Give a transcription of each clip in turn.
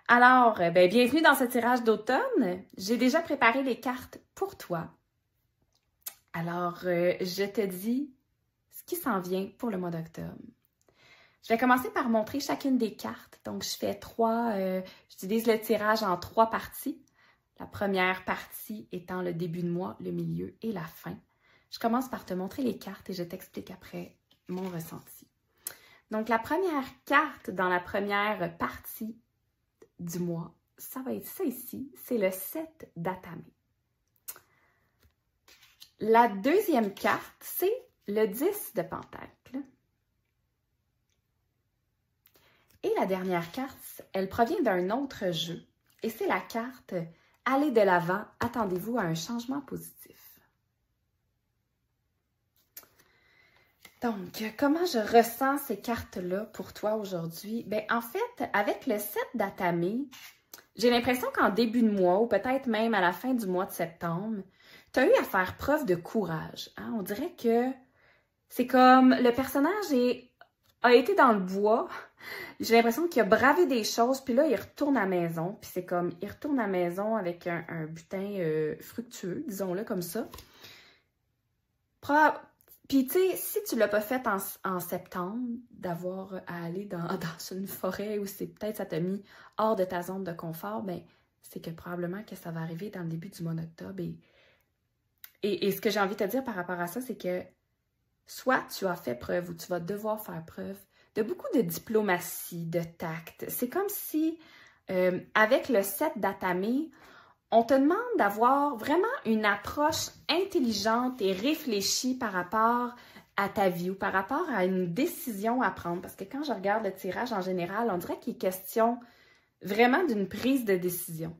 Alors, bienvenue dans ce tirage d'automne. J'ai déjà préparé les cartes pour toi. Alors, je te dis ce qui s'en vient pour le mois d'octobre. Je vais commencer par montrer chacune des cartes. Donc, je fais j'utilise le tirage en 3 parties. La première partie étant le début de mois, le milieu et la fin. Je commence par te montrer les cartes et je t'explique après mon ressenti. Donc, la première carte dans la première partie du mois, ça va être ça ici, c'est le 7 d'Atame. La deuxième carte, c'est le 10 de Pentacle. Et la dernière carte, elle provient d'un autre jeu. Et c'est la carte « Allez de l'avant, attendez-vous à un changement positif ». Donc, comment je ressens ces cartes-là pour toi aujourd'hui? Bien, en fait, avec le 7 d'Atame, j'ai l'impression qu'en début de mois, ou peut-être même à la fin du mois de septembre, tu as eu à faire preuve de courage. Hein? On dirait que c'est comme le personnage a été dans le bois. J'ai l'impression qu'il a bravé des choses, puis là, il retourne à la maison. Puis c'est comme, il retourne à la maison avec un butin fructueux, disons-le comme ça. Puis, tu sais, si tu ne l'as pas fait en septembre, d'avoir à aller dans une forêt où peut-être ça t'a mis hors de ta zone de confort, bien, c'est que probablement que ça va arriver dans le début du mois d'octobre. Et ce que j'ai envie de te dire par rapport à ça, c'est que soit tu as fait preuve ou tu vas devoir faire preuve de beaucoup de diplomatie, de tact. C'est comme si, avec le 7 d'Atame, on te demande d'avoir vraiment une approche intelligente et réfléchie par rapport à ta vie ou par rapport à une décision à prendre. Parce que quand je regarde le tirage en général, on dirait qu'il est question vraiment d'une prise de décision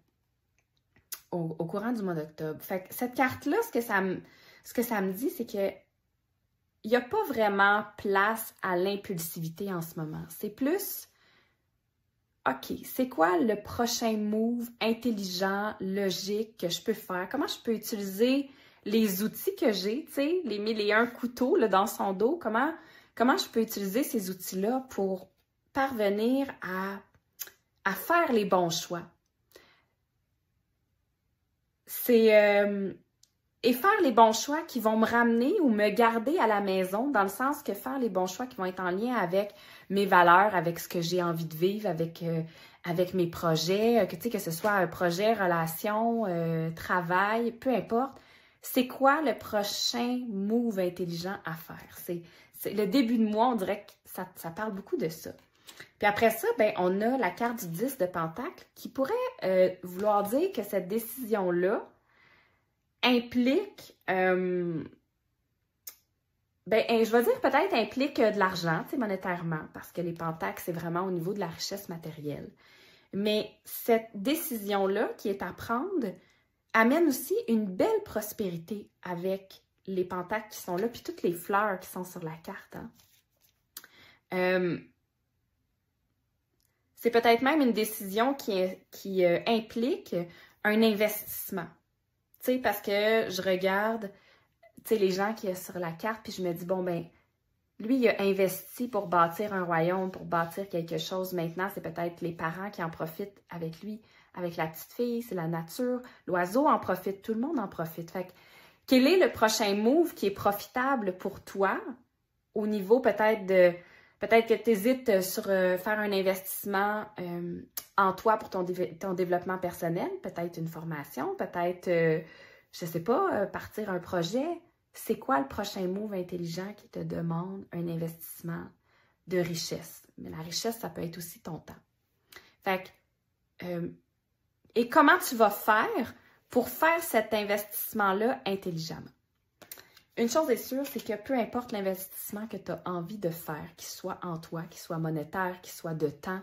au courant du mois d'octobre. Fait que cette carte-là, ce que ça me dit, c'est que il n'y a pas vraiment place à l'impulsivité en ce moment. C'est plus... OK, c'est quoi le prochain move intelligent, logique que je peux faire? Comment je peux utiliser les outils que j'ai, tu sais, les 1001 couteaux là, dans son dos? Comment je peux utiliser ces outils-là pour parvenir à faire les bons choix? Et faire les bons choix qui vont me ramener ou me garder à la maison, dans le sens que faire les bons choix qui vont être en lien avec mes valeurs, avec ce que j'ai envie de vivre, avec mes projets, que ce soit un projet, relation, travail, peu importe. C'est quoi le prochain move intelligent à faire? C'est le début de mois, on dirait que ça parle beaucoup de ça. Puis après ça, ben, on a la carte du 10 de Pentacle qui pourrait vouloir dire que cette décision-là implique, je vais dire peut-être implique de l'argent, tu sais, monétairement, parce que les pentacles, c'est vraiment au niveau de la richesse matérielle. Mais cette décision-là qui est à prendre amène aussi une belle prospérité avec les pentacles qui sont là, puis toutes les fleurs qui sont sur la carte. Hein. C'est peut-être même une décision qui implique un investissement. Tu sais, parce que je regarde, tu sais, les gens qui sont sur la carte, puis je me dis, bon, ben, lui, il a investi pour bâtir un royaume, pour bâtir quelque chose. Maintenant, c'est peut-être les parents qui en profitent avec lui, avec la petite fille, c'est la nature. L'oiseau en profite, tout le monde en profite. Fait que, quel est le prochain move qui est profitable pour toi au niveau peut-être que tu hésites sur faire un investissement en toi pour ton développement personnel, peut-être une formation, peut-être, je sais pas, partir un projet. C'est quoi le prochain move intelligent qui te demande un investissement de richesse? Mais la richesse, ça peut être aussi ton temps. Fait que, et comment tu vas faire pour faire cet investissement-là intelligemment? Une chose est sûre, c'est que peu importe l'investissement que tu as envie de faire, qu'il soit en toi, qu'il soit monétaire, qu'il soit de temps,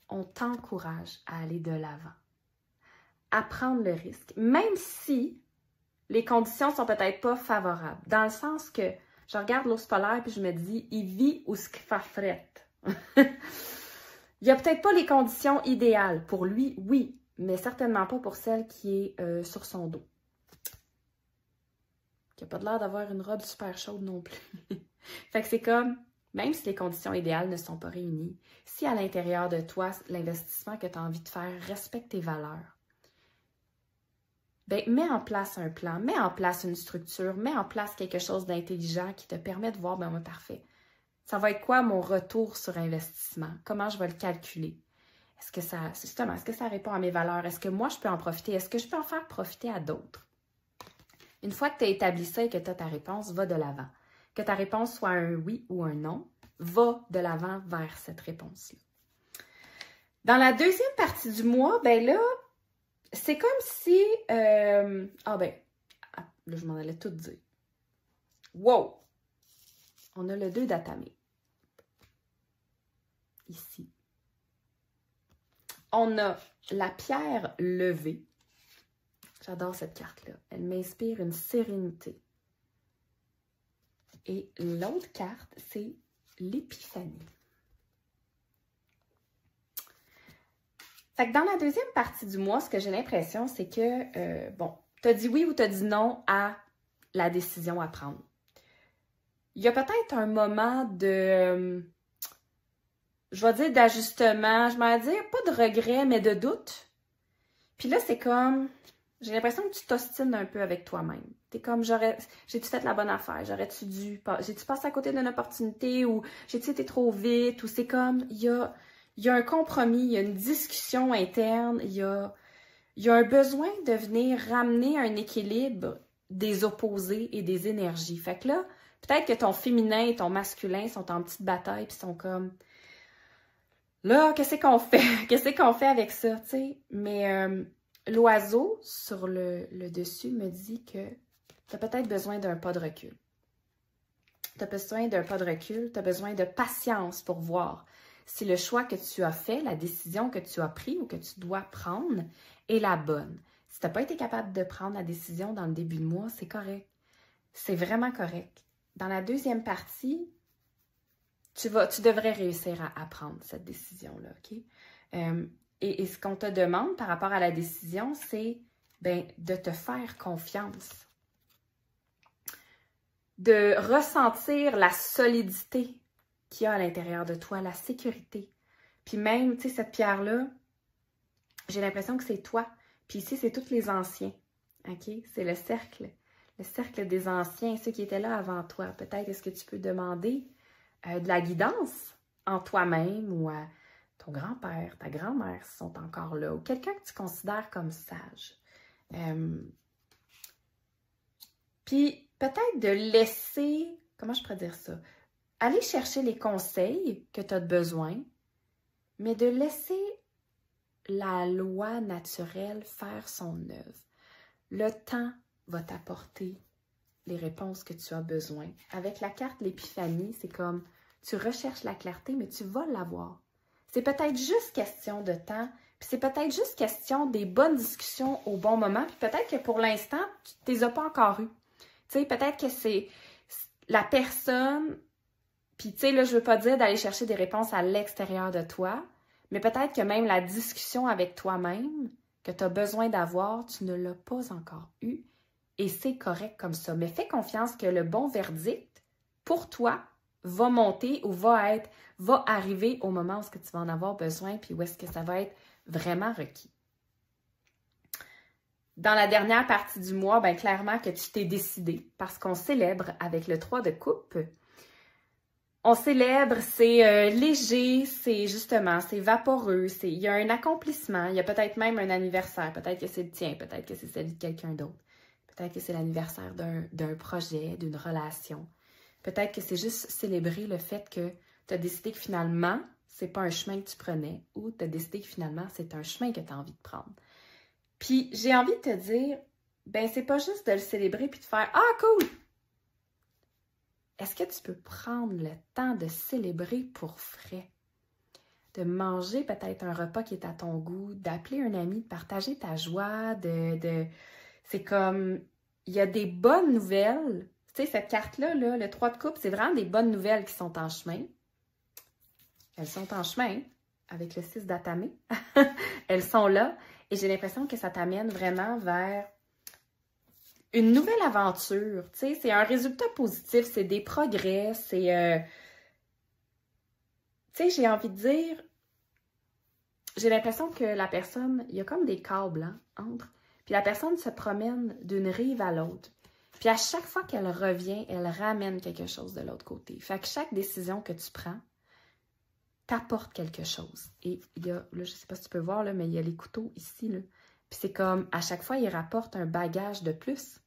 on t'encourage à aller de l'avant, à prendre le risque, même si les conditions sont peut-être pas favorables. Dans le sens que je regarde l'ours polaire et je me dis, il vit où ce qu'il fait fret. Il n'y a peut-être pas les conditions idéales pour lui, oui, mais certainement pas pour celle qui est sur son dos. Qui n'a pas l'air d'avoir une robe super chaude non plus. Fait que c'est comme, même si les conditions idéales ne sont pas réunies, si à l'intérieur de toi, l'investissement que tu as envie de faire respecte tes valeurs, ben, mets en place un plan, mets en place une structure, mets en place quelque chose d'intelligent qui te permet de voir, ben, moi, parfait. Ça va être quoi mon retour sur investissement? Comment je vais le calculer? Est-ce que ça répond à mes valeurs? Est-ce que moi, je peux en profiter? Est-ce que je peux en faire profiter à d'autres? Une fois que tu as établi ça et que tu as ta réponse, va de l'avant. Que ta réponse soit un oui ou un non, va de l'avant vers cette réponse-là. Dans la deuxième partie du mois, ben là, c'est comme si... là, je m'en allais tout dire. Wow! On a le 2 d'Atame. Ici. On a la pierre levée. J'adore cette carte-là. Elle m'inspire une sérénité. Et l'autre carte, c'est l'épiphanie. Fait que dans la deuxième partie du mois, ce que j'ai l'impression, c'est que, tu as dit oui ou tu as dit non à la décision à prendre. Il y a peut-être un moment de, je vais dire d'ajustement, je vais dire pas de regret, mais de doute. Puis là, c'est comme, j'ai l'impression que tu t'ostines un peu avec toi-même. T'es comme, j'ai-tu fait la bonne affaire? J'ai-tu passé à côté d'une opportunité ou j'ai-tu été trop vite? Ou c'est comme, il y a un compromis, il y a une discussion interne, il y a un besoin de venir ramener un équilibre des opposés et des énergies. Fait que là, peut-être que ton féminin et ton masculin sont en petite bataille puis sont comme, là, qu'est-ce qu'on fait? Qu'est-ce qu'on fait avec ça, tu sais? Mais l'oiseau sur le dessus me dit que tu as peut-être besoin d'un pas de recul. Tu as besoin d'un pas de recul, tu as besoin de patience pour voir si le choix que tu as fait, la décision que tu as prise ou que tu dois prendre est la bonne. Si tu n'as pas été capable de prendre la décision dans le début de mois, c'est correct. C'est vraiment correct. Dans la deuxième partie, tu devrais réussir à prendre cette décision-là, OK? Et ce qu'on te demande par rapport à la décision, c'est de te faire confiance. De ressentir la solidité qu'il y a à l'intérieur de toi, la sécurité. Puis même, tu sais, cette pierre-là, j'ai l'impression que c'est toi. Puis ici, c'est tous les anciens, OK? C'est le cercle des anciens, ceux qui étaient là avant toi. Peut-être est-ce que tu peux demander de la guidance en toi-même ou à ton grand-père, ta grand-mère s'ils sont encore là, ou quelqu'un que tu considères comme sage. Puis peut-être de laisser, comment je pourrais dire ça? Aller chercher les conseils que tu as besoin, mais de laisser la loi naturelle faire son œuvre. Le temps va t'apporter les réponses que tu as besoin. Avec la carte l'épiphanie, c'est comme tu recherches la clarté, mais tu vas l'avoir. C'est peut-être juste question de temps, puis c'est peut-être juste question des bonnes discussions au bon moment, puis peut-être que pour l'instant, tu ne les as pas encore eues. Tu sais, peut-être que c'est la personne, puis tu sais, là, je veux pas dire d'aller chercher des réponses à l'extérieur de toi, mais peut-être que même la discussion avec toi-même que tu as besoin d'avoir, tu ne l'as pas encore eue, et c'est correct comme ça. Mais fais confiance que le bon verdict, pour toi, va monter ou va arriver au moment où tu vas en avoir besoin, puis où est-ce que ça va être vraiment requis. Dans la dernière partie du mois, bien clairement que tu t'es décidé, parce qu'on célèbre avec le 3 de coupe. On célèbre, c'est léger, c'est vaporeux, il y a un accomplissement, il y a peut-être même un anniversaire, peut-être que c'est le tien, peut-être que c'est celui de quelqu'un d'autre, peut-être que c'est l'anniversaire d'un projet, d'une relation. Peut-être que c'est juste célébrer le fait que tu as décidé que finalement, c'est pas un chemin que tu prenais ou tu as décidé que finalement, c'est un chemin que tu as envie de prendre. Puis, j'ai envie de te dire, c'est pas juste de le célébrer puis de faire « Ah, cool! » Est-ce que tu peux prendre le temps de célébrer pour vrai? De manger peut-être un repas qui est à ton goût, d'appeler un ami, de partager ta joie, c'est comme, il y a des bonnes nouvelles. Tu sais, cette carte-là, là, le 3 de coupe, c'est vraiment des bonnes nouvelles qui sont en chemin. Elles sont en chemin avec le 6 d'Atame. Elles sont là et j'ai l'impression que ça t'amène vraiment vers une nouvelle aventure. Tu sais, c'est un résultat positif, c'est des progrès, c'est Tu sais, j'ai envie de dire, j'ai l'impression que la personne, il y a comme des câbles hein, entre, puis la personne se promène d'une rive à l'autre. Puis à chaque fois qu'elle revient, elle ramène quelque chose de l'autre côté. Fait que chaque décision que tu prends t'apporte quelque chose. Et il y a, là, je sais pas si tu peux voir, là, mais il y a les couteaux ici, là. Puis c'est comme, à chaque fois, il rapporte un bagage de plus.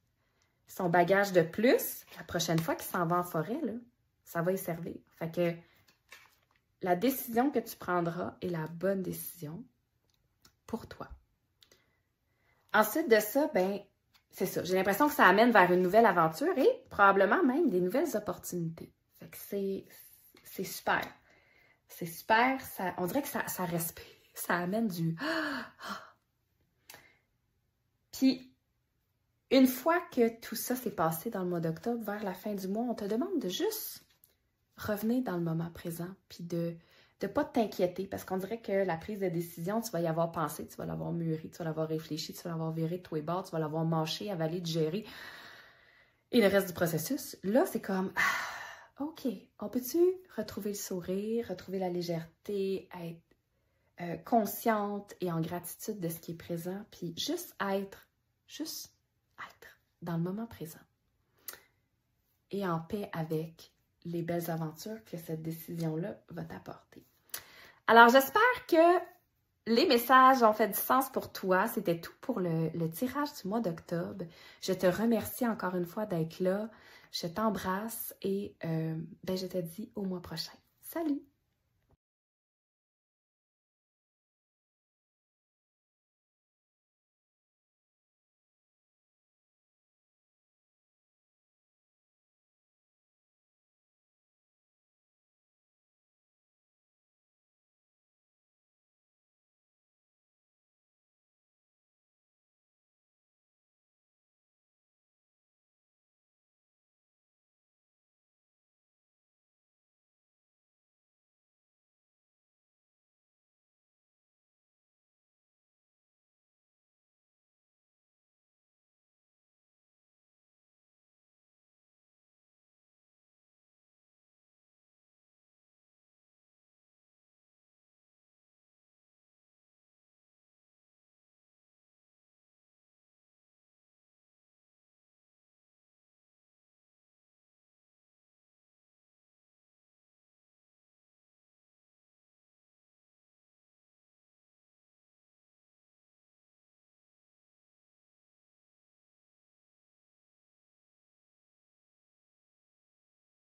Son bagage de plus, la prochaine fois qu'il s'en va en forêt, là, ça va y servir. Fait que la décision que tu prendras est la bonne décision pour toi. Ensuite de ça, ben, c'est ça. J'ai l'impression que ça amène vers une nouvelle aventure et probablement même des nouvelles opportunités. Fait que c'est super. C'est super. Ça, on dirait que ça respire. Ça amène du... Puis, une fois que tout ça s'est passé dans le mois d'octobre, vers la fin du mois, on te demande de juste revenir dans le moment présent, puis de ne pas t'inquiéter, parce qu'on dirait que la prise de décision, tu vas y avoir pensé, tu vas l'avoir mûri, tu vas l'avoir réfléchi, tu vas l'avoir viré de tous les bords, tu vas l'avoir mâché, avalé, digéré, et le reste du processus. Là, c'est comme, OK, on peut-tu retrouver le sourire, retrouver la légèreté, être consciente et en gratitude de ce qui est présent, puis juste être dans le moment présent et en paix avec les belles aventures que cette décision-là va t'apporter. Alors, j'espère que les messages ont fait du sens pour toi. C'était tout pour le tirage du mois d'octobre. Je te remercie encore une fois d'être là. Je t'embrasse et je te dis au mois prochain. Salut!